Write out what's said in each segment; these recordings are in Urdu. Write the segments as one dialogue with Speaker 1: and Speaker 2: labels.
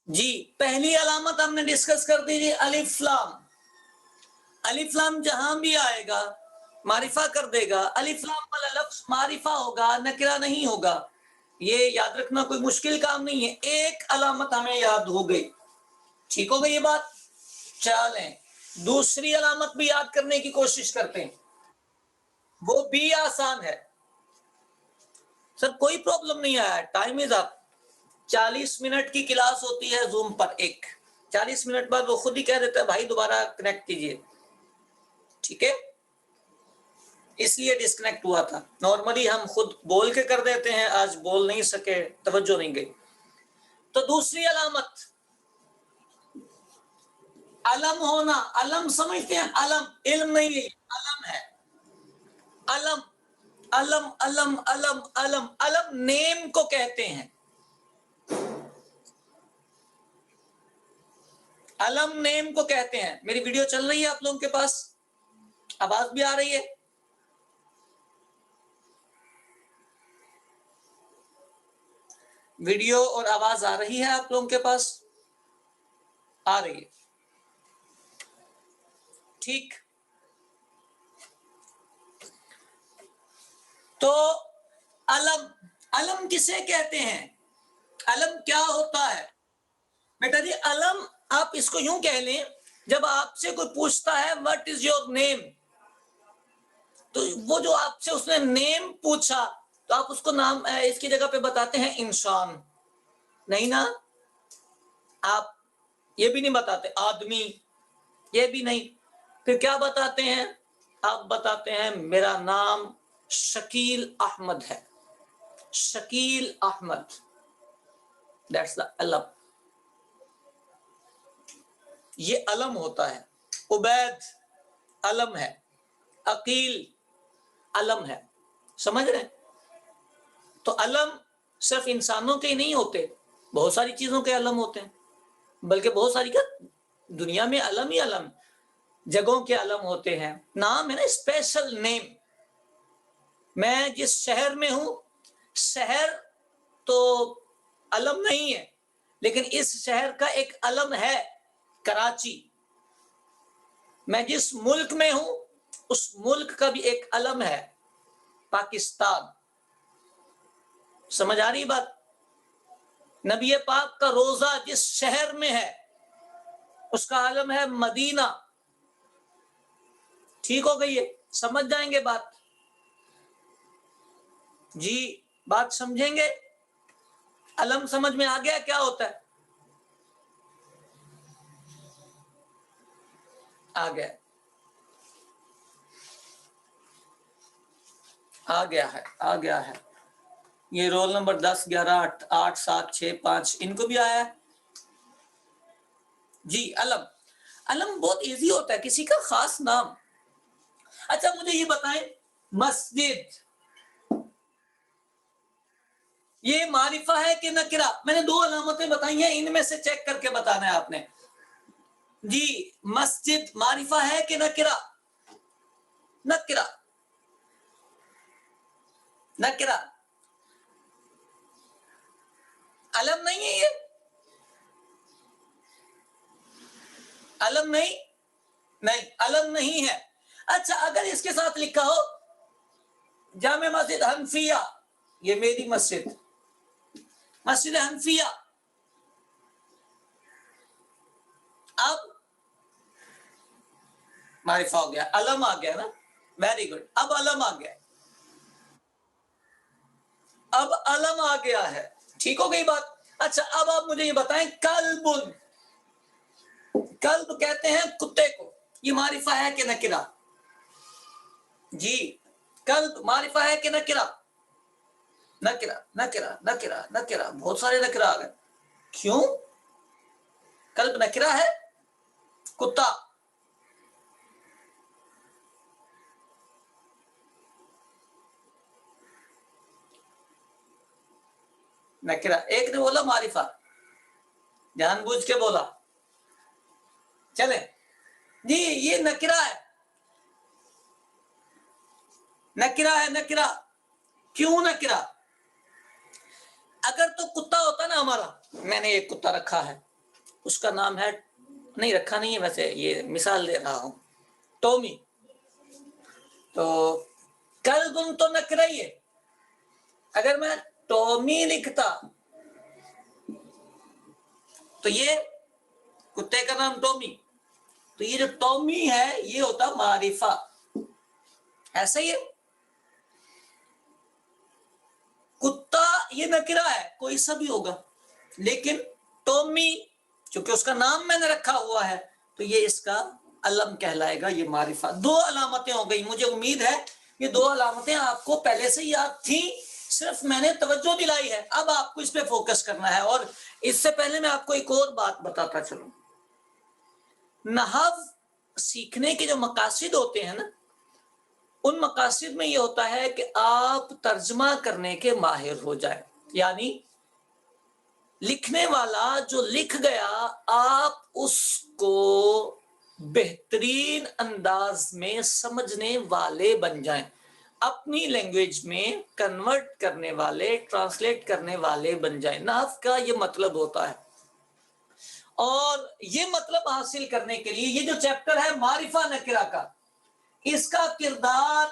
Speaker 1: جی پہلی علامت ہم نے ڈسکس کر دی جی الف لام. الف لام جہاں بھی آئے گا معرفہ کر دے گا. الف لام والا لفظ معرفہ ہوگا, نکرہ نہیں ہوگا. یہ یاد رکھنا کوئی مشکل کام نہیں ہے. ایک علامت ہمیں یاد ہو گئی, ٹھیک ہو گئی یہ بات. چلیں دوسری علامت بھی یاد کرنے کی کوشش کرتے ہیں, وہ بھی آسان ہے. سر کوئی پرابلم نہیں آیا, ٹائم از اپ. 40 منٹ کی کلاس ہوتی ہے زوم پر, 40 منٹ بعد وہ خود ہی کہہ دیتا ہے بھائی دوبارہ کنیکٹ کیجئے, ٹھیک ہے. اس لیے ڈسکنیکٹ ہوا تھا. نارملی ہم خود بول کے کر دیتے ہیں, آج بول نہیں سکے, توجہ نہیں گئی. تو دوسری علامت علم ہونا. علم سمجھتے ہیں, علم علم نہیں ہے, علم ہے. علم علم علم علم علم علم نیم کو کہتے ہیں. علم نیم کو کہتے ہیں. میری ویڈیو چل رہی ہے آپ لوگوں کے پاس, آواز بھی آ رہی ہے؟ ویڈیو اور آواز آ رہی ہے آپ لوگوں کے پاس؟ آ رہی ہے, ٹھیک. تو علم, علم کسے کہتے ہیں؟ علم کیا ہوتا ہے بیٹا جی؟ علم آپ اس کو یوں کہہ لیں, جب آپ سے کوئی پوچھتا ہے what is your name, تو وہ جو آپ سے اس نے نیم پوچھا تو آپ اس کو نام اس کی جگہ پہ بتاتے ہیں انسان, نہیں نا؟ آپ یہ بھی نہیں بتاتے آدمی, یہ بھی نہیں. پھر کیا بتاتے ہیں؟ آپ بتاتے ہیں میرا نام شکیل احمد ہے. شکیل احمد, دیٹس دا علم. یہ علم ہوتا ہے. عبید علم ہے, عقیل علم ہے. سمجھ رہے ہیں؟ تو علم صرف انسانوں کے ہی نہیں ہوتے, بہت ساری چیزوں کے علم ہوتے ہیں, بلکہ بہت ساری کیا دنیا میں علم ہی علم, جگہوں کے علم ہوتے ہیں. نام ہے نا, اسپیشل نیم. میں جس شہر میں ہوں, شہر تو علم نہیں ہے, لیکن اس شہر کا ایک علم ہے کراچی. میں جس ملک میں ہوں اس ملک کا بھی ایک علم ہے پاکستان. سمجھ آ رہی بات؟ نبی پاک کا روزہ جس شہر میں ہے اس کا علم ہے مدینہ. ٹھیک ہو گئی ہے؟ سمجھ جائیں گے بات؟ جی بات سمجھیں گے؟ علم سمجھ میں آ گیا کیا ہوتا ہے؟ آ گیا, آ گیا ہے, آ گیا ہے. یہ رول نمبر 10 11 8 7 6 5 ان کو بھی آیا ہے. جی علم, علم بہت ایزی ہوتا ہے, کسی کا خاص نام. اچھا مجھے یہ بتائیں, مسجد یہ معرفہ ہے کہ نکرہ؟ میں نے 2 علامتیں بتائی ہیں, ان میں سے چیک کر کے بتانا ہے آپ نے. جی مسجد معرفہ ہے کہ نکرہ؟ نکرہ, نکرہ. علم نہیں ہے یہ, علم نہیں, نہیں علم نہیں ہے. اچھا اگر اس کے ساتھ لکھا ہو جامع مسجد حنفیہ, یہ میری مسجد, مسجد حنفیہ, اب معرفہ ہو گیا, علم آ گیا نا. ویری گڈ, اب علم آ گیا, اب علم آ گیا ہے. ٹھیک ہو گئی بات؟ اچھا اب آپ مجھے یہ بتائیں, کلب, کلب کہتے ہیں کتے کو, یہ معرفہ ہے کہ نکرہ؟ جی کلب معرفہ ہے کہ نکرہ؟ نکرہ نکرہ نکرہ نکرہ, بہت سارے نکرہ آ گئے. کیوں؟ کلب نکرہ ہے, کتا نکرہ. ایک نے بولا معرفہ, جان بوجھ کے بولا. چلیں جی یہ نکرہ ہے, نکرہ ہے, نکرہ. کیوں نکرہ؟ اگر تو کتا ہوتا نا ہمارا, میں نے ایک کتا رکھا ہے, اس کا نام ہے, نہیں رکھا نہیں ہے ویسے, یہ مثال دے رہا ہوں, ٹومی. تو کلب تو نکرہ ہی ہے. اگر میں ٹومی لکھتا تو یہ کتے کا نام ٹومی, تو یہ جو ٹومی ہے یہ ہوتا معرفہ. ایسا ہی ہے, کتا یہ نکرہ ہے, کوئی سا بھی ہوگا, لیکن ٹومی چونکہ اس کا نام میں نے رکھا ہوا ہے تو یہ اس کا علم کہلائے گا, یہ معرفہ. 2 علامتیں ہو گئی. مجھے امید ہے یہ 2 علامتیں آپ کو پہلے سے یاد تھیں, صرف میں نے توجہ دلائی ہے. اب آپ کو اس پہ فوکس کرنا ہے. اور اس سے پہلے میں آپ کو ایک اور بات بتاتا چلوں. نحو سیکھنے کے جو مقاصد ہوتے ہیں نا, ان مقاصد میں یہ ہوتا ہے کہ آپ ترجمہ کرنے کے ماہر ہو جائیں. یعنی لکھنے والا جو لکھ گیا آپ اس کو بہترین انداز میں سمجھنے والے بن جائیں, اپنی لینگویج میں کنورٹ کرنے والے, ٹرانسلیٹ کرنے والے بن جائیں. نحو کا یہ مطلب ہوتا ہے. اور یہ مطلب حاصل کرنے کے لیے یہ جو چیپٹر ہے معرفہ نکرہ کا, اس کا کردار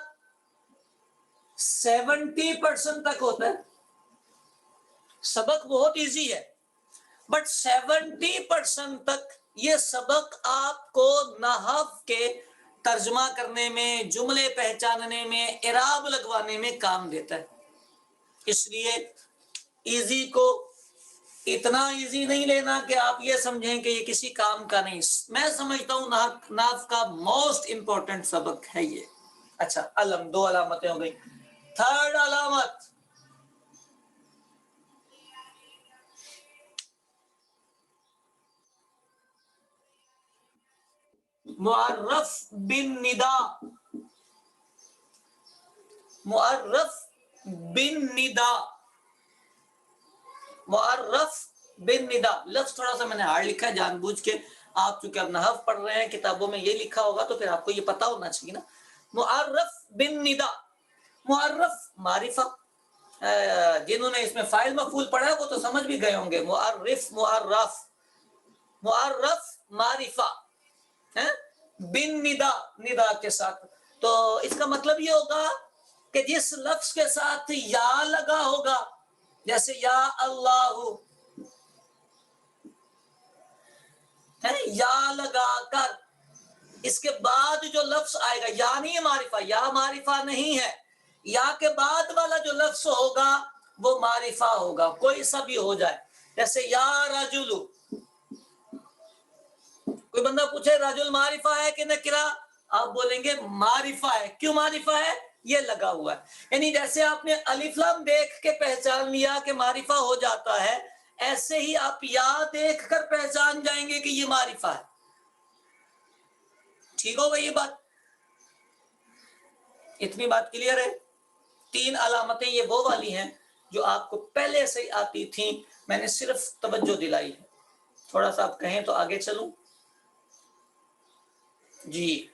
Speaker 1: 70% تک ہوتا ہے. سبق بہت ایزی ہے, بٹ 70% تک یہ سبق آپ کو نحو کے ترجمہ کرنے میں, جملے پہچاننے میں, اعراب لگوانے میں کام دیتا ہے. اس لیے ایزی کو اتنا ایزی نہیں لینا کہ آپ یہ سمجھیں کہ یہ کسی کام کا نہیں. میں سمجھتا ہوں نحو کا موسٹ امپورٹنٹ سبق ہے یہ. اچھا, علم 2 علامتیں ہو گئی. 3rd علامت معرف بن ندا. معرف بن ندا, معرف بن ندا. لفظ تھوڑا سا میں نے ہارڈ لکھا ہے جان بوجھ کے, آپ چونکہ اب نحو پڑھ رہے ہیں, کتابوں میں یہ لکھا ہوگا تو پھر آپ کو یہ پتا ہونا چاہیے نا. معرف بن ندا, معرف معرفہ, جنہوں نے اس میں فاعل مفعول پڑھا ہے وہ تو سمجھ بھی گئے ہوں گے. معرف معرف, معرف معرفہ, بن ندا, ندا کے ساتھ. تو اس کا مطلب یہ ہوگا کہ جس لفظ کے ساتھ یا لگا ہوگا, جیسے یا اللہ, یا لگا کر, اس کے بعد جو لفظ آئے گا, یا نہیں ہے معرفہ, یا معرفہ نہیں ہے, یا کے بعد والا جو لفظ ہوگا وہ معرفہ ہوگا, کوئی سا بھی ہو جائے. جیسے یا رجل, کوئی بندہ پوچھے رجل معرفہ ہے کہ نکرہ, آپ بولیں گے معرفہ ہے. کیوں معرفہ ہے؟ یہ لگا ہوا ہے. یعنی جیسے آپ نے الف لام دیکھ کے پہچان لیا کہ معرفہ ہو جاتا ہے, ایسے ہی آپ یا دیکھ کر پہچان جائیں گے کہ یہ معرفہ ہے. ٹھیک ہوگا یہ بات؟ اتنی بات کلیئر ہے؟ 3 علامتیں یہ وہ والی ہیں جو آپ کو پہلے سے آتی تھیں, میں نے صرف توجہ دلائی ہے. تھوڑا سا آپ کہیں تو آگے چلوں. جی,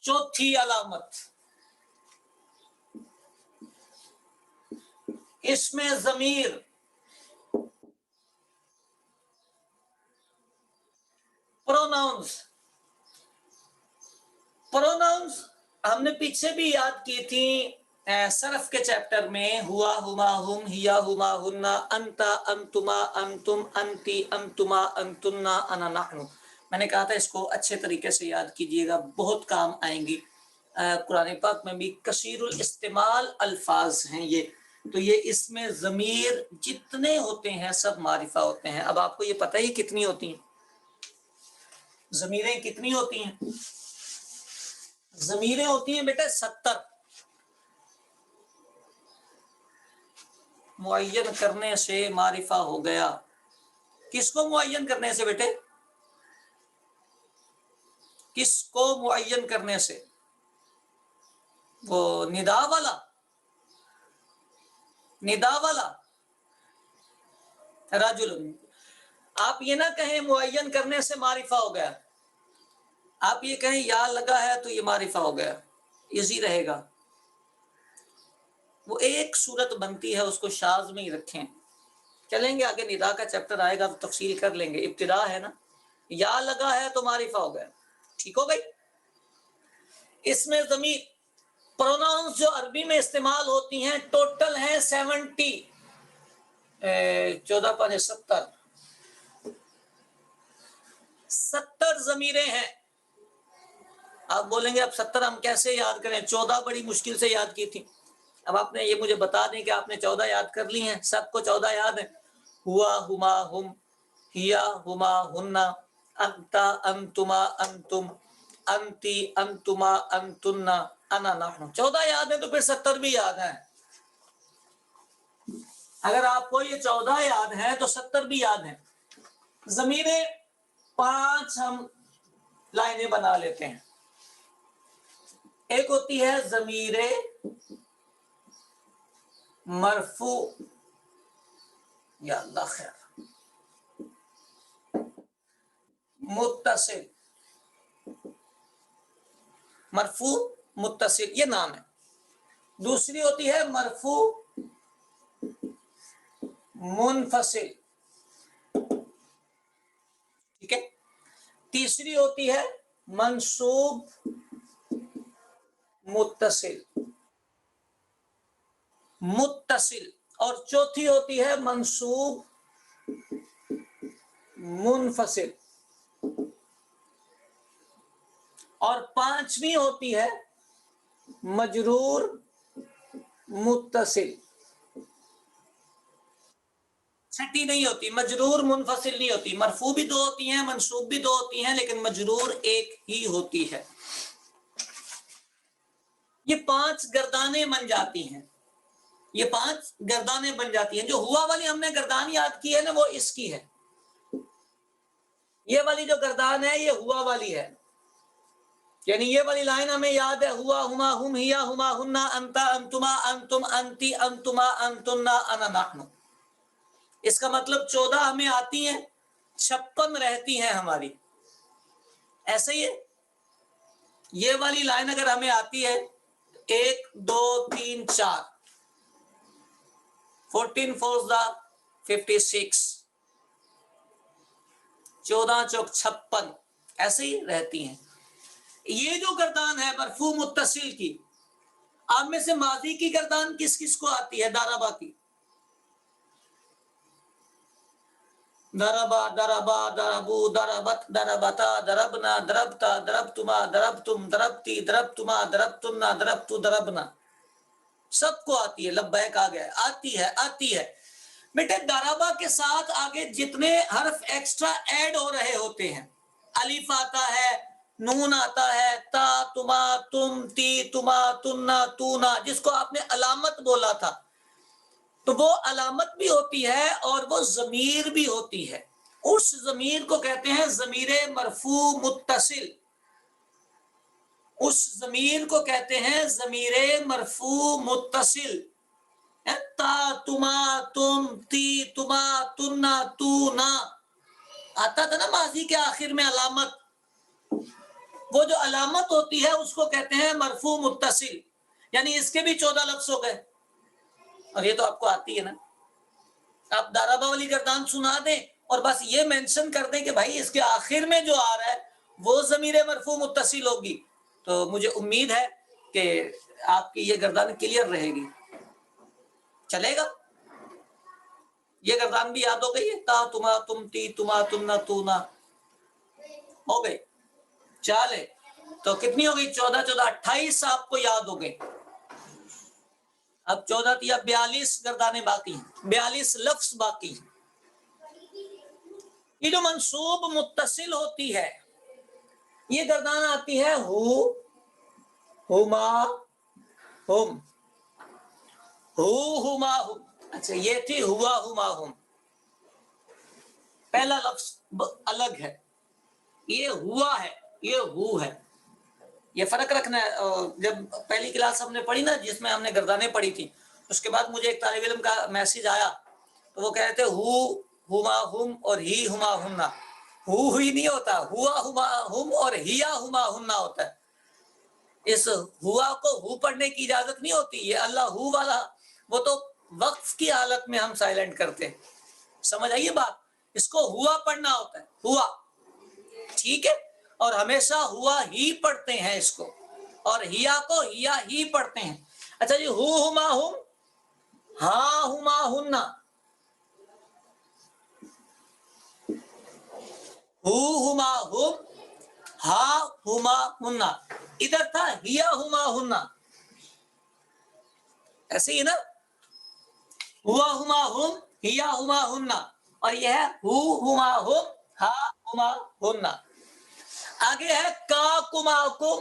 Speaker 1: چوتھی علامت, اس میں ضمیر, پروناؤنس. پروناؤنس ہم نے پیچھے بھی یاد کی تھی صرف کے چیپٹر میں, ہوا ہما ہم, ہیا ہما ہننا, انتا انتما انتم, انتی انتما انتنا, انا نحن. میں نے کہا تھا اس کو اچھے طریقے سے یاد کیجئے گا, بہت کام آئیں گی. قرآن پاک میں بھی کثیر الاستعمال الفاظ ہیں یہ. تو یہ اس میں ضمیر جتنے ہوتے ہیں سب معرفہ ہوتے ہیں. اب آپ کو یہ پتہ ہی کتنی ہوتی ہیں ضمیریں, کتنی ہوتی ہیں ضمیریں؟ ہوتی ہیں بیٹا 70. معین کرنے سے معرفہ ہو گیا. کس کو معین کرنے سے بیٹے؟ کس کو معین کرنے سے؟ وہ ندا والا, ندا والا رجل. آپ یہ نہ کہیں معین کرنے سے معرفہ ہو گیا, آپ یہ کہیں یا لگا ہے تو یہ معرفہ ہو گیا, ایزی رہے گا. وہ ایک صورت بنتی ہے، اس کو شاذ میں ہی رکھیں. چلیں گے آگے، ندا کا چیپٹر آئے گا تو تفصیل کر لیں گے. ابتدا ہے نا، یا لگا ہے تو معرفہ ہو گیا. ٹھیک ہو گئی. اس میں ضمیر پروناؤنس جو عربی میں استعمال ہوتی ہیں ٹوٹل ہیں 70، 14 70 ضمیریں ہیں. آپ بولیں گے اب 70 ہم کیسے یاد کریں، 14 بڑی مشکل سے یاد کی تھی. اب آپ نے یہ مجھے بتا دیں کہ آپ نے 14 یاد کر لی ہیں. سب کو 14 یاد ہیں. ہوا، ہما، ہم، ہیا، ہما، ہننا، انتا، انتما، انتم، انتی، انتما، انتنا، انا، نحن. 14 یاد ہیں تو پھر 70 بھی یاد ہیں. اگر آپ کو یہ 14 یاد ہیں تو 70 بھی یاد ہیں. ضمیریں 5 ہم لائنیں بنا لیتے ہیں. ایک ہوتی ہے ضمیر مرفوع، یا اللہ خیر، متصل. مرفوع متصل یہ نام ہے. دوسری ہوتی ہے مرفوع منفصل. ٹھیک ہے. تیسری ہوتی ہے منصوب متصل، متصل. اور چوتھی ہوتی ہے منصوب منفصل. اور پانچویں ہوتی ہے مجرور متصل. چھٹی نہیں ہوتی، مجرور منفصل نہیں ہوتی. مرفوع بھی 2 ہوتی ہیں، منصوب بھی 2 ہوتی ہیں، لیکن مجرور ایک ہی ہوتی ہے. یہ 5 گردانیں بن جاتی ہیں. یہ 5 گردانیں بن جاتی ہیں. جو ہوا والی ہم نے گردان یاد کی ہے نا، وہ اس کی ہے. یہ والی جو گردان ہے یہ ہوا والی ہے. یعنی یہ والی لائن ہمیں یاد ہے، ہوا، ہما، ہم، ہیا، ہما، ہننا، انتا، انتما، انتم، انتی، انتما، انتنا، انا، نحن. اس کا مطلب 14 ہمیں آتی ہیں، 56 رہتی ہیں ہماری. ایسے ہی ہے. یہ والی لائن اگر ہمیں آتی ہے 1 2 3 4، 14 4 56، 14 چوک 56، ایسے ہی رہتی ہیں. یہ جو گردان ہے مرفوع متصل کی، آپ میں سے ماضی کی گردان کس کس کو آتی ہے؟ داربا کی. دربا، دربا، دربو، دربت، دربتا، دربنا، دربتا، دربتما، دربتم، دربتی، دربتما، دربتنا، دربتو، دربنا. سب کو آتی ہے. لبیک آ گیا. آتی ہے، آتی ہے. بیٹے دربا کے ساتھ آگے جتنے حرف ایکسٹرا ایڈ ہو رہے ہوتے ہیں، الف آتا ہے، نون آتا ہے، تا، تما، تم، تی، تما، تنا، تونا، جس کو آپ نے علامت بولا تھا، تو وہ علامت بھی ہوتی ہے اور وہ ضمیر بھی ہوتی ہے. اس ضمیر کو کہتے ہیں ضمیر مرفوع متصل. اس ضمیر کو کہتے ہیں ضمیر مرفوع متصل. تا، تما، تم، تی، تما، تنا، تونا، آتا تھا نا ماضی کے آخر میں علامت. وہ جو علامت ہوتی ہے اس کو کہتے ہیں مرفوع متصل. یعنی اس کے بھی 14 لفظ ہو گئے. اور یہ تو آپ کو آتی ہے نا. آپ دارابا والی گردان سنا دیں اور بس یہ مینشن کر دیں کہ بھائی اس کے آخر میں جو آ رہا ہے وہ ضمیر مرفوع متصل ہوگی، تو مجھے امید ہے کہ آپ کی یہ گردان کلیئر رہے گی. چلے گا. یہ گردان بھی یاد ہو گئی ہے. تا، تما، تم، تی، تما، تنا، تونا ہو گئی. چلے تو کتنی ہو گئی؟ 14 14 28 آپ کو یاد ہو گئے. اب 14 یا 42 گردانیں باقی ہیں، 42 لفظ باقی ہیں. یہ جو منصوب متصل ہوتی ہے یہ گردان آتی ہے ہو، ہما، ہم، ہو، ہما، ہم. اچھا یہ تھی ہوا، ہما، ہم. پہلا لفظ الگ ہے، یہ ہوا ہے، یہ ہو ہے. یہ فرق رکھنا ہے. جب پہلی کلاس ہم نے پڑھی نا جس میں ہم نے گردانیں پڑھی تھی، اس کے بعد مجھے ایک طالب علم کا میسج آیا تو وہ کہہ رہے تھے ہو، ہما، ہم اور ہی، ہما، ہننا. ہو ہوئی نہیں ہوتا، ہوا، ہما، ہم اور ہیا، ہما، ہننا ہوتا ہے. اس ہوا کو ہو پڑھنے کی اجازت نہیں ہوتی. یہ اللہ ہو والا وہ تو وقف کی حالت میں ہم سائلنٹ کرتے ہیں. سمجھ آئیے بات. اس کو ہوا پڑھنا ہوتا ہے, ہوا, ٹھیک ہے, اور ہمیشہ ہوا ہی پڑھتے ہیں اس کو, اور ہیا کو ہیا ہی پڑھتے ہیں. اچھا جی, ہما ہم, ہا ہما ہننا, ہما ہم, ہا ہما ہننا. ادھر تھا ہیا ہما ہننا, ایسے ہی نا, ہوا ہما ہم, ہیا ہما ہننا, اور یہ ہے ہو ہما ہم, ہا ہما ہننا. آگے ہے کا کما کم,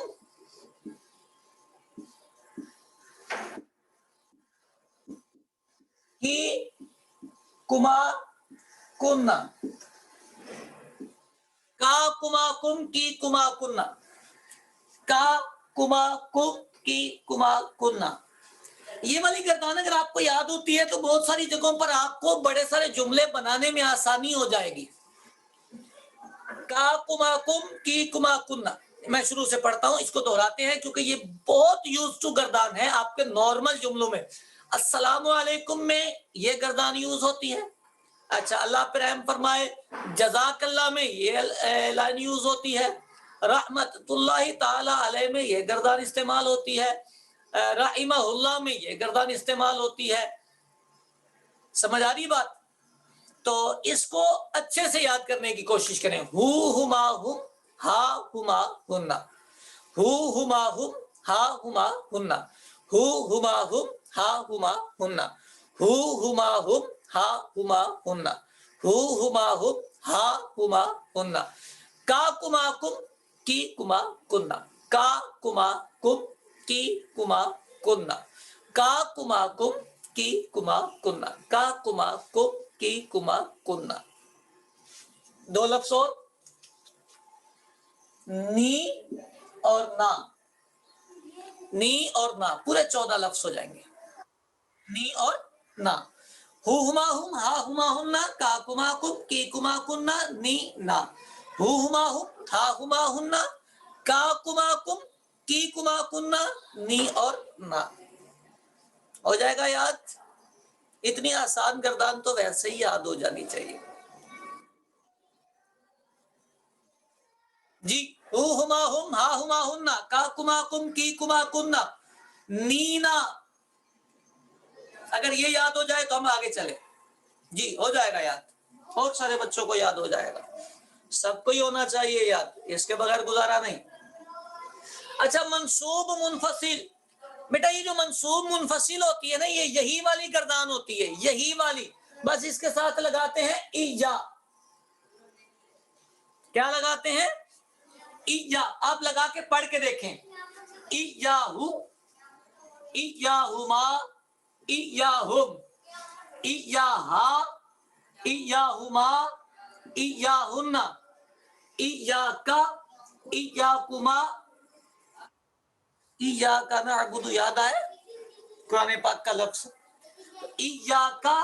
Speaker 1: کی کما کننا, کا کما کم کی کما کننا, کا کما کم کی کما کننا. یہ والی گردان اگر آپ کو یاد ہوتی ہے تو بہت ساری جگہوں پر آپ کو بڑے سارے جملے بنانے میں آسانی ہو جائے گی. کا کما کم کی کما کننا. میں شروع سے پڑھتا ہوں, اس کو دہراتے ہیں کیونکہ یہ بہت یوز ٹو گردان ہے آپ کے نارمل جملوں میں. السلام علیکم میں یہ گردان یوز ہوتی ہے. اچھا, اللہ پہ رحم فرمائے, جزاک اللہ میں یہ لائن یوز ہوتی ہے. رحمت اللہ تعالی علیہ میں یہ گردان استعمال ہوتی ہے. رحمہ اللہ میں یہ گردان استعمال ہوتی ہے. سمجھ آ رہی بات؟ تو اس کو اچھے سے یاد کرنے کی کوشش کریں. ہو ہما ہم, ہا ہما ہننا, ہو ہما ہم, ہا ہما ہننا, ہو ہما ہم, ہا ہما ہننا, ہو ہما ہم, ہا ہما ہننا, ہو ہما ہم, ہا ہما ہننا. کا کما کم کی کما کننا, کا کما کم کی کما کننا, کا کما کم کی کما کننا, کا کما کم کی کما کننا. دو لفظ اور, نی اور نا, نی اور نا, پورے 14 لفظ ہو جائیں گے. نی اور نا. ہو ہما ہم, ہا ہما ہننا, کا کما کم کی کما کننا, نی نا. ہو ہما ہم, ہا ہما ہننا, کا کما کم کی کما کننا, نی اور نا. ہو جائے گا یاد؟ اتنی آسان گردان تو ویسے ہی یاد ہو جانی چاہیے جی. ہو ہما ہم, ہا ہما ہننا, کا کما کم کی کما کننا, نینا. اگر یہ یاد ہو جائے تو ہم آگے چلیں. جی ہو جائے گا یاد, بہت سارے بچوں کو یاد ہو جائے گا, سب کو ہی ہونا چاہیے یاد, اس کے بغیر گزارا نہیں. اچھا, منصوب منفصل. بیٹا یہ جو منصوب منفصل ہوتی ہے نا, یہ یہی والی گردان ہوتی ہے, یہی والی. بس اس کے ساتھ لگاتے ہیں ایجا. کیا لگاتے ہیں؟ ایجا. آپ لگا کے پڑھ کے دیکھیں. ایجاہو, ایجاہما, ایجاہم, ایجاہا, ایجاہما, ایجاہن, ایجاکا, ایجاکما. ایاکا نعبد یاد آئے قرآن پاک کا لفظ. ایاکا,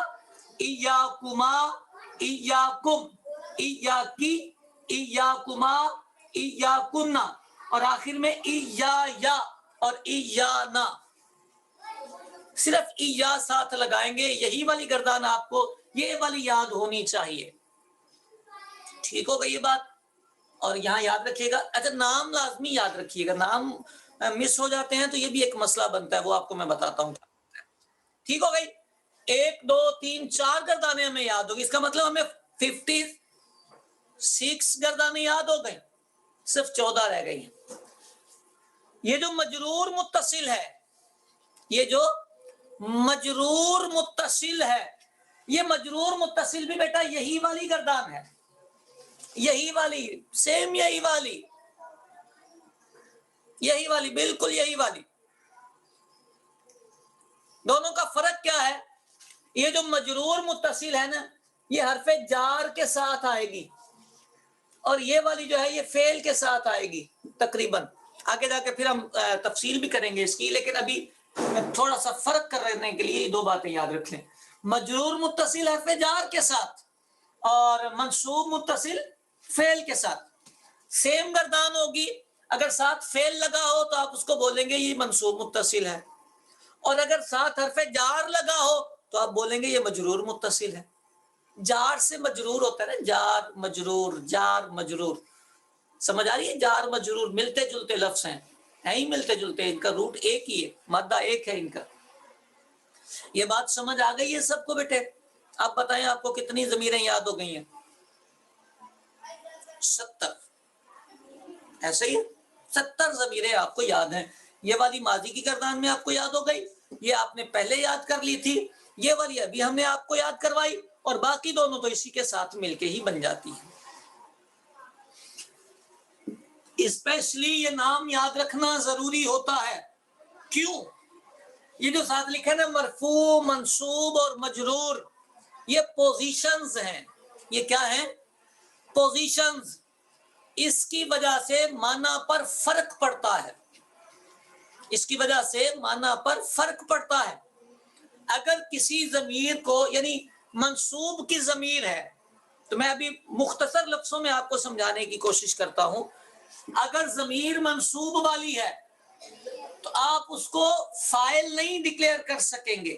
Speaker 1: ایاکما, ایاکم, ایاکی, ایاکما, ایاکنا, اور آخر میں ایایا اور ایانا. صرف ایا ساتھ لگائیں گے. یہی والی گردان آپ کو یہ والی یاد ہونی چاہیے. ٹھیک ہو گئی یہ بات؟ اور یہاں یاد رکھیے گا. اچھا, نام لازمی یاد رکھیے گا, نام مس ہو جاتے ہیں تو یہ بھی ایک مسئلہ بنتا ہے, وہ آپ کو میں بتاتا ہوں. ٹھیک ہو گئی؟ 1 2 3 4 گردانیں ہمیں یاد ہوگی. اس کا مطلب ہمیں 56 گردانیں یاد ہو گئی, صرف 14 رہ گئی ہیں. یہ جو مجرور متصل ہے, یہ جو مجرور متصل ہے, یہ مجرور متصل بھی بیٹا یہی والی گردان ہے, یہی والی, سیم یہی والی, یہی والی, بالکل یہی والی. دونوں کا فرق کیا ہے؟ یہ جو مجرور متصل ہے نا, یہ حرف جار کے ساتھ آئے گی, اور یہ والی جو ہے یہ فعل کے ساتھ آئے گی تقریباً. آگے جا کے پھر ہم تفصیل بھی کریں گے اس کی, لیکن ابھی تھوڑا سا فرق کرنے کے لیے یہ 2 باتیں یاد رکھ لیں. مجرور متصل حرف جار کے ساتھ اور منصوب متصل فعل کے ساتھ. سیم گردان ہوگی. اگر ساتھ فعل لگا ہو تو آپ اس کو بولیں گے یہ منصوب متصل ہے, اور اگر ساتھ حرف جار لگا ہو تو آپ بولیں گے یہ مجرور متصل ہے. جار سے مجرور ہوتا ہے نا, جار مجرور, جار مجرور, سمجھ آ رہی ہے؟ جار مجرور ملتے جلتے لفظ ہیں ہی ملتے جلتے, ان کا روٹ ایک ہی ہے, مادہ ایک ہے ان کا. یہ بات سمجھ آ گئی ہے سب کو بیٹے؟ آپ بتائیں آپ کو کتنی ضمیریں یاد ہو گئی ہیں؟ 70. ایسے ہی 70 ضمیریں آپ کو یاد ہیں. یہ والی ماضی کی گردان میں آپ کو یاد ہو گئی, یہ آپ نے پہلے یاد کر لی تھی, یہ والی ابھی ہم نے آپ کو یاد کروائی, اور باقی دونوں تو اسی کے ساتھ مل کے ہی بن جاتی ہیں. اسپیشلی یہ نام یاد رکھنا ضروری ہوتا ہے. کیوں؟ یہ جو ساتھ لکھا ہے نا مرفوع, منصوب اور مجرور, یہ پوزیشنز ہیں. یہ کیا ہیں؟ پوزیشنز. اس کی وجہ سے معنی پر فرق پڑتا ہے. اس کی وجہ سے معنی پر فرق پڑتا ہے. اگر کسی ضمیر کو, یعنی منصوب کی ضمیر ہے, تو میں ابھی مختصر لفظوں میں آپ کو سمجھانے کی کوشش کرتا ہوں. اگر ضمیر منصوب والی ہے تو آپ اس کو فاعل نہیں ڈکلیئر کر سکیں گے,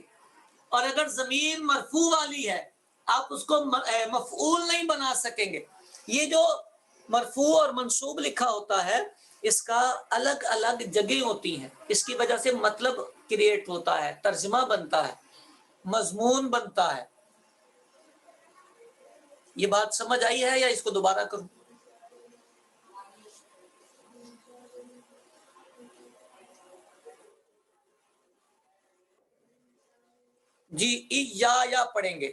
Speaker 1: اور اگر ضمیر مرفوع والی ہے آپ اس کو مفعول نہیں بنا سکیں گے. یہ جو مرفوع اور منصوب لکھا ہوتا ہے اس کا الگ الگ جگہیں ہوتی ہیں, اس کی وجہ سے مطلب کریٹ ہوتا ہے, ترجمہ بنتا ہے, مضمون بنتا ہے. یہ بات سمجھ آئی ہے یا اس کو دوبارہ کروں؟ جی, یا پڑھیں گے.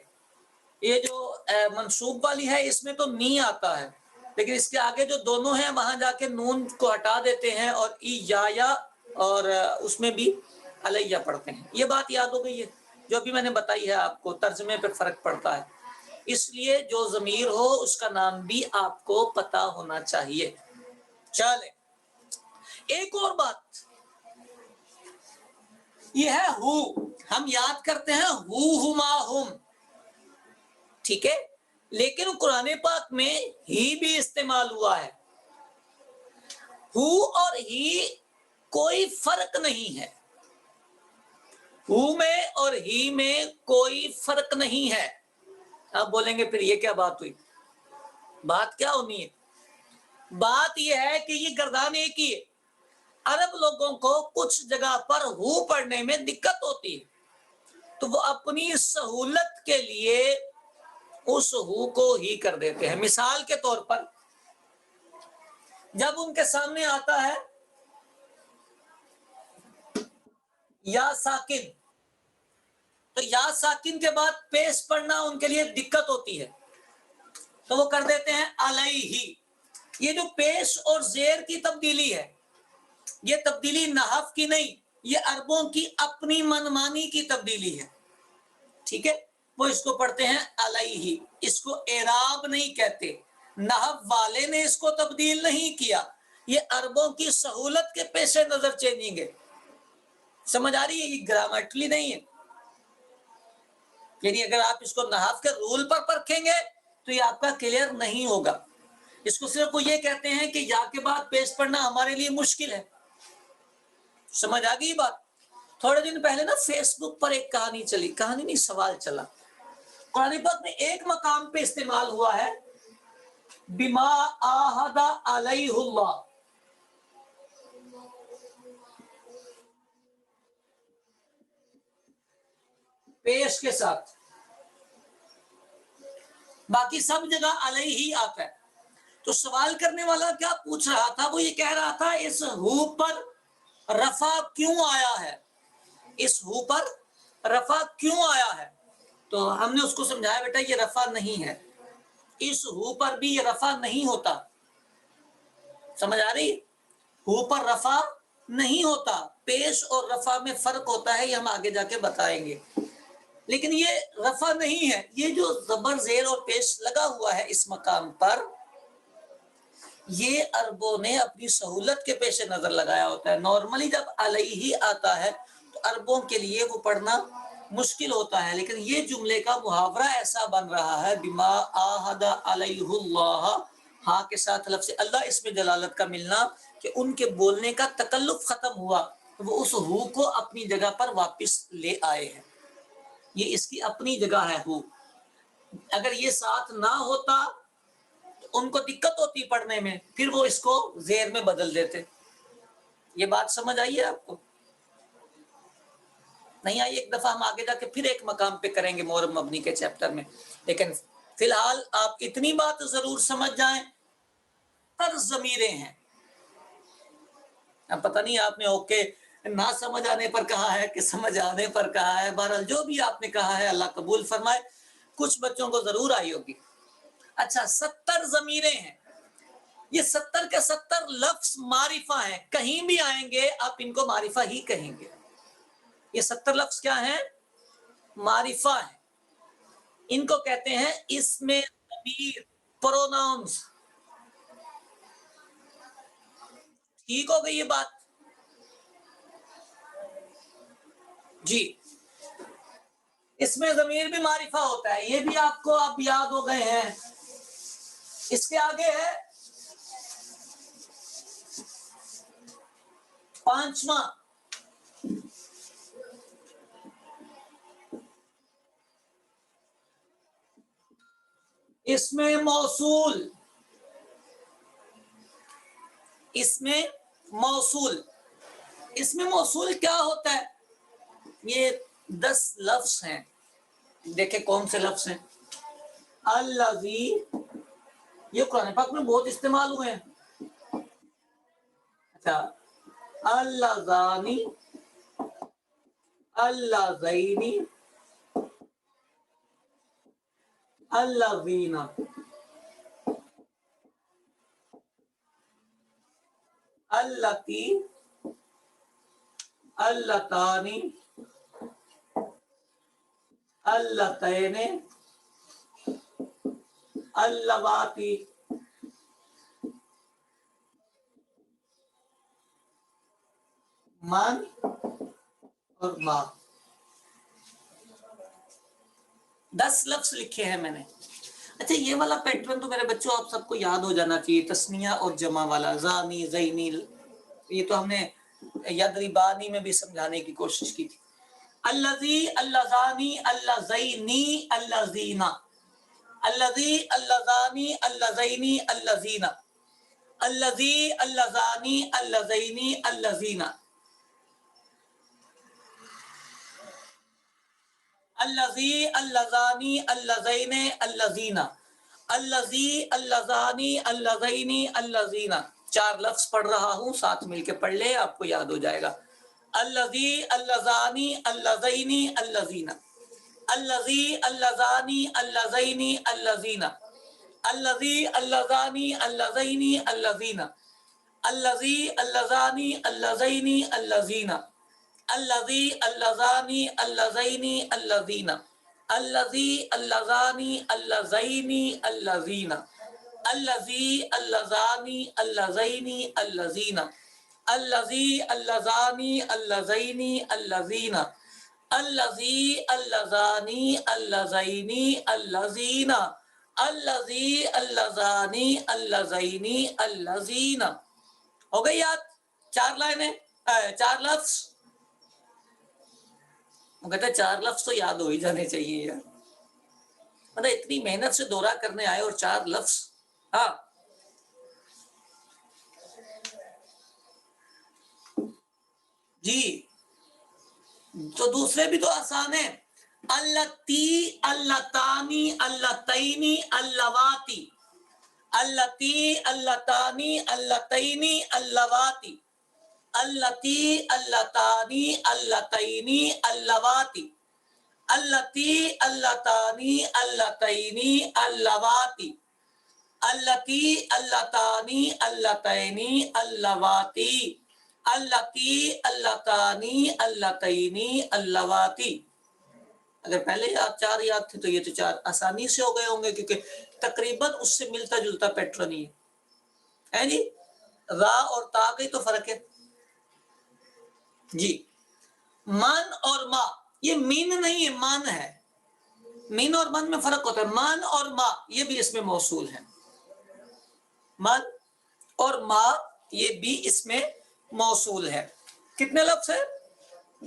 Speaker 1: یہ جو منصوب والی ہے اس میں تو نی آتا ہے, لیکن اس کے آگے جو دونوں ہیں وہاں جا کے نون کو ہٹا دیتے ہیں اور یا اور اس میں بھی علیہ پڑھتے ہیں. یہ بات یاد ہو گئی ہے جو ابھی میں نے بتائی ہے آپ کو, ترجمے پہ فرق پڑتا ہے. اس لیے جو ضمیر ہو اس کا نام بھی آپ کو پتا ہونا چاہیے. چلے ایک اور بات, یہ ہے ہو. ہم یاد کرتے ہیں ہو ہما ہم, ٹھیک ہے, لیکن قرآن پاک میں ہی بھی استعمال ہوا ہے. ہو اور ہی کوئی فرق نہیں ہے. ہو میں اور ہی میں کوئی فرق نہیں ہے. آپ بولیں گے پھر یہ کیا بات ہوئی؟ بات کیا ہونی ہے؟ بات یہ ہے کہ یہ گردان ایک ہی ہے. عرب لوگوں کو کچھ جگہ پر ہو پڑھنے میں دقت ہوتی ہے, تو وہ اپنی سہولت کے لیے اس ہو کو ہی کر دیتے ہیں. مثال کے طور پر جب ان کے سامنے آتا ہے یا ساکن, تو یا ساکن کے بعد پیش پڑھنا ان کے لیے دقت ہوتی ہے, تو وہ کر دیتے ہیں علیہ. یہ جو پیش اور زیر کی تبدیلی ہے یہ تبدیلی نحو کی نہیں, یہ عربوں کی اپنی منمانی کی تبدیلی ہے. ٹھیک ہے, وہ اس کو پڑھتے ہیں علیہ, اس کو اعراب نہیں کہتے. نحو والے نے اس کو تبدیل نہیں کیا, یہ عربوں کی سہولت کے پیش نظر چینجنگ ہے. سمجھ آ رہی ہے؟ یہ گرامٹلی نہیں ہے. یعنی اگر آپ اس کو نحو کے رول پر پرکھیں گے تو یہ آپ کا کلیئر نہیں ہوگا. اس کو صرف وہ یہ کہتے ہیں کہ یا کے بعد پیش پڑھنا ہمارے لیے مشکل ہے. سمجھ آ گئی بات؟ تھوڑے دن پہلے نا فیس بک پر ایک کہانی چلی, کہانی نہیں سوال چلا, قرآن پاک میں ایک مقام پہ استعمال ہوا ہے بما عاہد علیہ اللہ. پیش کے ساتھ, باقی سب جگہ علیہ ہی آتا ہے. تو سوال کرنے والا کیا پوچھ رہا تھا؟ وہ یہ کہہ رہا تھا اس ہو پر رفع کیوں آیا ہے, اس ہو پر رفع کیوں آیا ہے. تو ہم نے اس کو سمجھایا بیٹا یہ رفع نہیں ہے, اس ہو پر بھی یہ رفع نہیں ہوتا. سمجھ آ رہی؟ ہو پر رفع نہیں ہوتا, پیش اور رفع میں فرق ہوتا ہے, یہ ہم آگے جا کے بتائیں گے. لیکن یہ رفع نہیں ہے, یہ جو زبر زیر اور پیش لگا ہوا ہے اس مقام پر, یہ عربوں نے اپنی سہولت کے پیش نظر لگایا ہوتا ہے. نارملی جب علیہ آتا ہے تو عربوں کے لیے وہ پڑھنا مشکل ہوتا ہے, لیکن یہ جملے کا محاورہ ایسا بن رہا ہے بما عاہد علیہ اللہ, ہاں کے ساتھ لفظ اللہ, اس میں جلالت کا ملنا کہ ان کے بولنے کا تکلف ختم ہوا, وہ اس ہو کو اپنی جگہ پر واپس لے آئے ہیں. یہ اس کی اپنی جگہ ہے ہو. اگر یہ ساتھ نہ ہوتا تو ان کو دقت ہوتی پڑھنے میں، پھر وہ اس کو زیر میں بدل دیتے. یہ بات سمجھ آئی ہے آپ کو؟ نہیں آئی؟ ایک دفعہ ہم آگے جا کے پھر ایک مقام پہ کریں گے مورب مبنی کے چیپٹر میں، لیکن فی الحال آپ اتنی بات ضرور سمجھ جائیں، طرز ضمیریں ہیں. اب پتہ نہیں آپ نے اوکے نہ سمجھ آنے پر کہا ہے کہ سمجھ آنے پر کہا ہے، بہرحال جو بھی آپ نے کہا ہے اللہ قبول فرمائے. کچھ بچوں کو ضرور آئی ہوگی. اچھا، 70 ضمیریں ہیں. یہ 70 کے 70 لفظ معرفہ ہیں، کہیں بھی آئیں گے آپ ان کو معرفہ ہی کہیں گے. یہ 70 لفظ کیا ہیں؟ معرفہ ہیں. ان کو کہتے ہیں اسم ضمیر، پروناؤنز. ٹھیک ہو گئی یہ بات؟ جی، اسم ضمیر بھی معرفہ ہوتا ہے، یہ بھی آپ کو اب یاد ہو گئے ہیں. اس کے آگے ہے 5واں اسم موصول. اسم موصول، اسم موصول کیا ہوتا ہے؟ یہ 10 لفظ ہیں. دیکھیں کون سے لفظ ہیں. الذی، یہ قرآن پاک میں بہت استعمال ہوئے ہیں. اچھا، اللذانی، اللذینی، اللذین. اللتی، اللتانی، اللتین، اللواتی. من اور ما. 10 لفظ لکھے ہیں میں نے. اچھا، یہ والا پیٹرن تو میرے بچوں آپ سب کو یاد ہو جانا چاہیے، تسنیہ اور جمع والا. زانی، زینی، یہ تو ہم نے یدربانی میں بھی سمجھانے کی کوشش کی تھی. الذی، اللذانی، اللذینی، اللذینا. الذی، اللذانی، اللذینی، اللذینا. الذی، اللذانی، اللذینی، اللذینا. الذی، اللذانی، اللذین، اللذینا. الذی، اللذانی، اللذینی، اللذینا. 4 لفظ پڑھ رہا ہوں، ساتھ مل کے پڑھ لے، آپ کو یاد ہو جائے گا. الذی، اللذانی، اللذینی، اللذینا. الذی، اللذانی، اللذینی، اللذینا. الذی، اللذانی، اللذینی، اللذینا. الذی، اللذانی، اللذینی، اللذینا. الذی، اللذانی، اللذینی، اللذینا. الذی، اللذانی، اللذینی، اللذینا. الذی، اللذانی، اللذینی، اللذینا. الذی، اللذانی، اللذینی، اللذینا. الذی، اللذانی، اللذینی، اللذینا. الذی، اللذانی، اللذینی، اللذینا. ہو گئی یاد؟ 4 لائنیں، 4 لفظ. وہ کہتا ہے 4 لفظ تو یاد ہو ہی جانے چاہیے یار. مطلب اتنی محنت سے دورہ کرنے آئے اور 4 لفظ. ہاں جی، تو دوسرے بھی تو آسان ہیں. اللتی، اللتانی، اللتینی، اللواتی. اللتی، اللتانی، اللتینی، اللواتی. اللتی، اللتانی، اللتینی، اللواتی. اللتی، اللتانی، اللتینی، اللواتی. اللتی، اللتانی، اللتینی، اللواتی. اللتی، اللتانی، اللتینی، اللواتی. اگر پہلے 4 یاد تھے تو یہ تو 4 آسانی سے ہو گئے ہوں گے، کیونکہ تقریباً اس سے ملتا جلتا پیٹرن ہی ہے جی. را اور تا کا ہی تو فرق ہے جی. من اور ما، یہ مین نہیں ہے، من ہے. مین اور من میں فرق ہوتا ہے. من اور ما یہ بھی اس میں موصول ہے. من اور ما یہ بھی اس میں موصول ہے. کتنے لفظ ہیں؟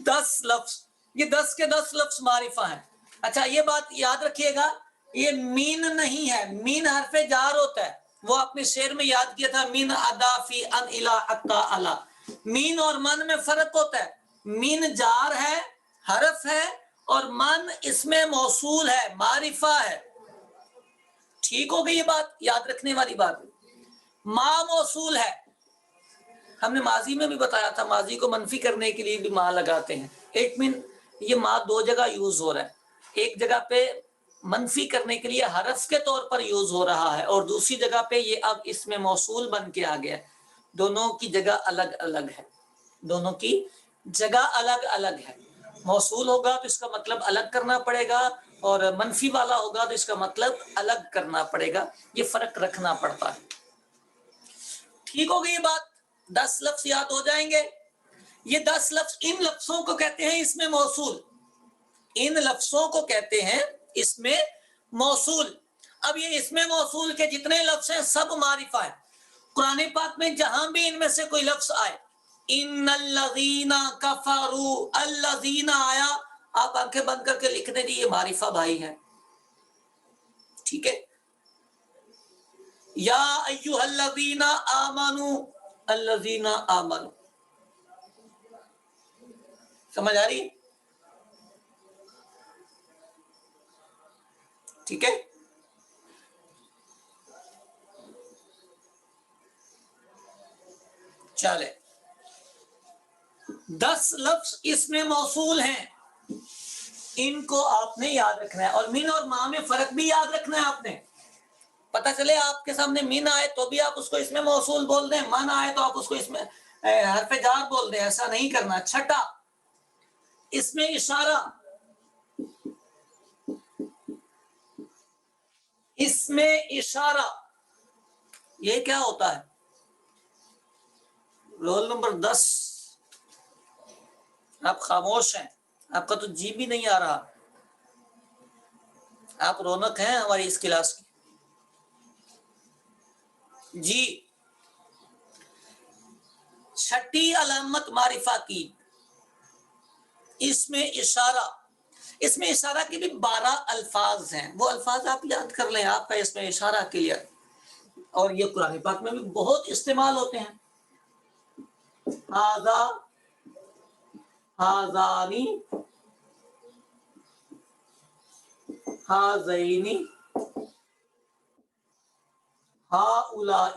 Speaker 1: 10 لفظ. یہ 10 کے 10 لفظ معرفہ ہیں. اچھا یہ بات یاد رکھیے گا، یہ مین نہیں ہے، مین حرف جار ہوتا ہے. وہ اپنے شعر میں یاد کیا تھا، مین ادا فی ان الا حتا الا. مین اور من میں فرق ہوتا ہے. مین جار ہے، حرف ہے، اور من اس میں موصول ہے، معرفہ ہے. ٹھیک ہو گئی یہ بات، یاد رکھنے والی بات. ما موصول ہے، ہم نے ماضی میں بھی بتایا تھا، ماضی کو منفی کرنے کے لیے بھی ما لگاتے ہیں. ایک منٹ، یہ ما 2 جگہ یوز ہو رہا ہے. ایک جگہ پہ منفی کرنے کے لیے حرف کے طور پر یوز ہو رہا ہے، اور دوسری جگہ پہ یہ اب اس میں موصول بن کے آ گیا. دونوں کی جگہ الگ الگ ہے، دونوں کی جگہ الگ الگ ہے. موصول ہوگا تو اس کا مطلب الگ کرنا پڑے گا، اور منفی والا ہوگا تو اس کا مطلب الگ کرنا پڑے گا. یہ فرق رکھنا پڑتا ہے. ٹھیک ہو گئی یہ بات؟ 10 لفظ یاد ہو جائیں گے. یہ 10 لفظ، ان لفظوں کو کہتے ہیں اس میں موصول. ان لفظوں کو کہتے ہیں اس میں موصول. اب یہ اس میں موصول کے جتنے لفظ ہیں سب معرفہ ہیں. قرآن پاک میں جہاں بھی ان میں سے کوئی لفظ آئے، ان الذین کفروا، الذین آیا، آپ آنکھیں بند کر کے لکھنے دی، یہ معرفہ بھائی ہے. ٹھیک ہے؟ یا ایھا الذین آمنوا، الذین آمنوا. سمجھ آ رہی؟ ٹھیک ہے. چلے، 10 لفظ اس میں موصول ہیں، ان کو آپ نے یاد رکھنا ہے. اور مین اور ما میں فرق بھی یاد رکھنا ہے. آپ نے پتا چلے آپ کے سامنے مین آئے تو بھی آپ اس کو اس میں موصول بول دیں، من آئے تو آپ اس کو اس میں حرف جار بول دیں. ایسا نہیں کرنا. چھٹا، اس میں اشارہ. اس میں اشارہ یہ کیا ہوتا ہے؟ Roll number 10. آپ خاموش ہیں، آپ کا تو جی بھی نہیں آ رہا. آپ رونق ہیں ہماری اس کلاس کی. جی، چھٹی علامت معرفہ کی، اس میں اشارہ. اس میں اشارہ کے بھی 12 الفاظ ہیں. وہ الفاظ آپ یاد کر لیں، آپ کا اس میں اشارہ کلیئر. اور یہ قرآن پاک میں بھی بہت استعمال ہوتے ہیں. ھذا، ھذانی، ھذین، ھؤلاء،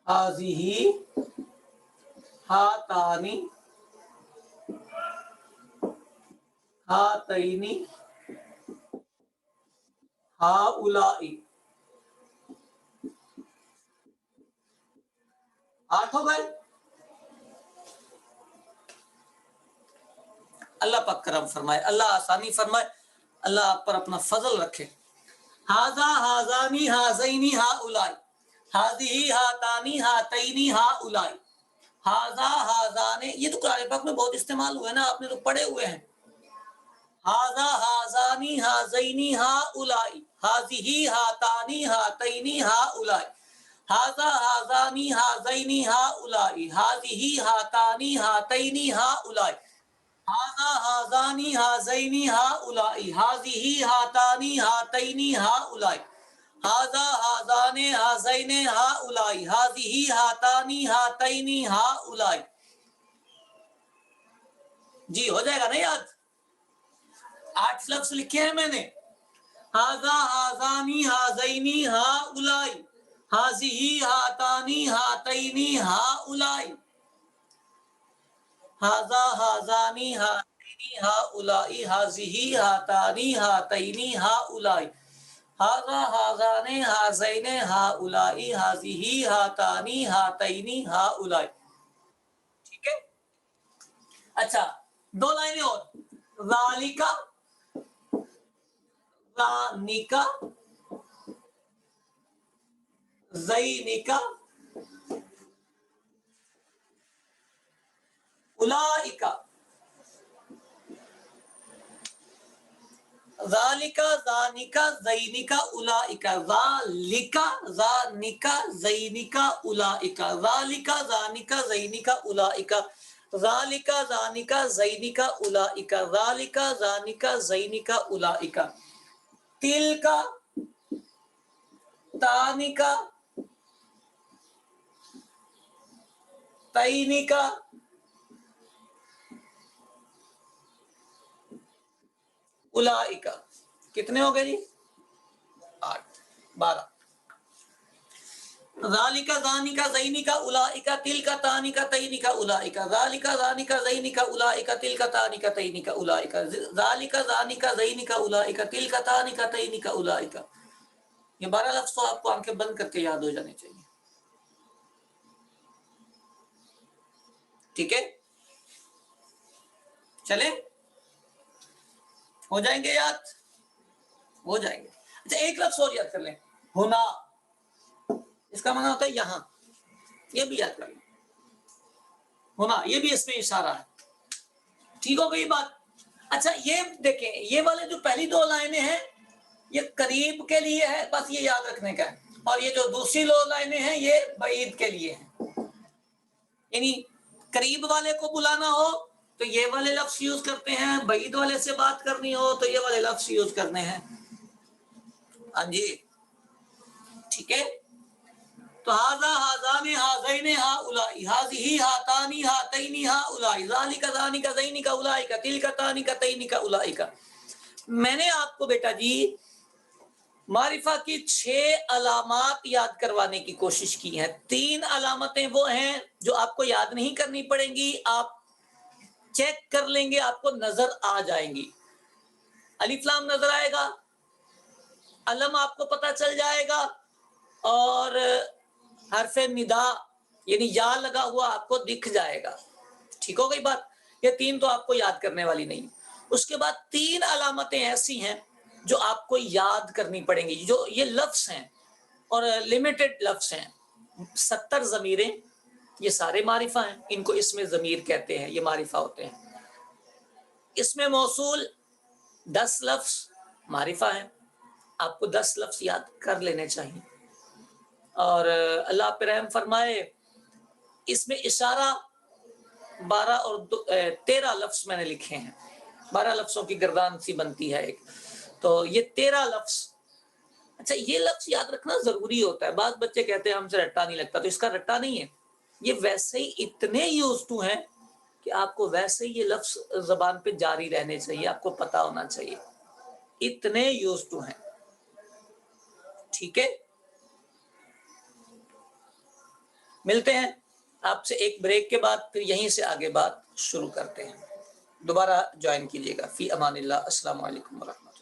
Speaker 1: ھذہ، ھاتان، ھاتین، ھؤلاء. 8 ہو گئے. اللہ پاک کرم فرمائے، اللہ آسانی فرمائے، اللہ آپ پر اپنا فضل رکھے. ھذا، ھذانی، ھذین، ھؤلاء، ھذہ، ھاتان، ھاتین، ھؤلاء، ھذا، ھذان. یہ تو قرآن پاک میں بہت استعمال ہوئے نا، آپ نے تو پڑھے ہوئے ہیں. ھذا، ھذان، ھذین، ھؤلاء، ھذہ، ھاتان، ھاتین، ھؤلاء، ھذا، ھذان، ھذین، ھؤلاء، ھذہ، ھاتان، ھاتین، ھؤلاء، ھذا، ھذان، ھذین، ھؤلاء، ھذہ، ھاتان، ھاتین، ھؤلاء، ھذا، ھذان، ھذین، ھؤلاء، ھذہ، ھاتان، ھاتین، ھؤلاء. جی ہو جائے گا نا یاد؟ 8 لفظ لکھے ہیں میں نے. ھذا، ھذان، ھذین، ھؤلاء، ھذہ، ھاتان، ھاتین، ھؤلاء، ھذا، ھذان، ھذین، ھؤلاء، ھذہ، ھاتان، ھاتین، ھؤلاء، ھذا، ھذان، ھذین، ھؤلاء، ھذہ، ھاتان، ھاتین، ھؤلاء. ٹھیک ہے. اچھا 2 لائنیں اور. ذالک، ذانک، ذینک، اولئک. ذالکا ذانکا زینکا اولئکا، ذالکا ذانکا زینکا اولئکا، ذالکا ذانکا زینکا اولئکا، ذالکا ذانکا زینکا اولئکا، ذالکا ذانکا زینکا اولئکا، تلکا تانکا تینکا اولئکا، کتنے ہو گئے جی؟ 8 12. ذالکا ذانکا زینکا اولئکا تلکا تانکا تینکا اولئکا، ذالکا ذانکا زینکا اولئکا تلکا تانکا تینکا اولئکا، ذالکا ذانکا زینکا اولئکا تلکا تانکا تینکا اولئکا. یہ 12 لفظ تو آپ کو آنکھیں بند کر کے یاد ہو جانے چاہیے. ٹھیک ہے، چلیں ہو جائیں گے یاد، ہو جائیں گے. اچھا ایک لفظ اور یاد کر لیں، ہونا، اس کا معنی ہوتا ہے یہاں، یہ بھی یاد کر لیں. ہونا یہ بھی اس میں اشارہ ہے. ٹھیک ہو گئی بات. اچھا یہ دیکھیں، یہ والے جو پہلی 2 لائنیں ہیں یہ قریب کے لیے ہے، بس یہ یاد رکھنے کا ہے. اور یہ جو دوسری 2 لائنیں ہیں یہ بعید کے لیے ہیں. یعنی قریب والے کو بلانا ہو تو یہ والے لفظ یوز کرتے ہیں، بعید والے سے بات کرنی ہو تو یہ والے لفظ یوز کرنے ہیں. ہاں جی ٹھیک ہے. تو ہاذا ہاذان ہاذین ہؤلاء ہذہ ہاتان ہاتین ہؤلاء ذالک ذانک زینک اولئک تلک تانک تینک اولئک. میں نے آپ کو بیٹا جی معرفہ کی 6 علامات یاد کروانے کی کوشش کی ہیں. 3 علامتیں وہ ہیں جو آپ کو یاد نہیں کرنی پڑیں گی، آپ چیک کر لیں گے آپ کو نظر آ جائیں گی. الف لام نظر آئے گا، علم آپ کو پتہ چل جائے گا، اور حرف ندا یعنی یا لگا ہوا آپ کو دکھ جائے گا. ٹھیک ہو گئی بات. یہ 3 تو آپ کو یاد کرنے والی نہیں. اس کے بعد 3 علامتیں ایسی ہیں جو آپ کو یاد کرنی پڑیں گی. جو یہ لفظ ہیں اور لمیٹڈ لفظ ہیں، 70 ضمیریں، یہ سارے معرفہ ہیں. ان کو اسم ضمیر کہتے ہیں، یہ معرفہ ہوتے ہیں. اسم موصول 10 لفظ معرفہ ہیں. آپ کو 10 لفظ یاد کر لینے چاہیے. اور اللہ پہ رحم فرمائے، اس میں اشارہ 12 اور 13 لفظ میں نے لکھے ہیں. 12 لفظوں کی گردان سی بنتی ہے ایک، تو یہ 13 لفظ. اچھا یہ لفظ یاد رکھنا ضروری ہوتا ہے. بعض بچے کہتے ہیں ہم سے رٹا نہیں لگتا، تو اس کا رٹا نہیں ہے، یہ ویسے ہی اتنے یوز ٹو ہیں کہ آپ کو ویسے ہی یہ لفظ زبان پہ جاری رہنے چاہیے، آپ کو پتا ہونا چاہیے، اتنے یوز ٹو ہیں. ٹھیک ہے، ملتے ہیں آپ سے ایک بریک کے بعد، پھر یہیں سے آگے بات شروع کرتے ہیں. دوبارہ جوائن کیجیے گا. فی امان اللہ. السلام علیکم ورحمۃ اللہ.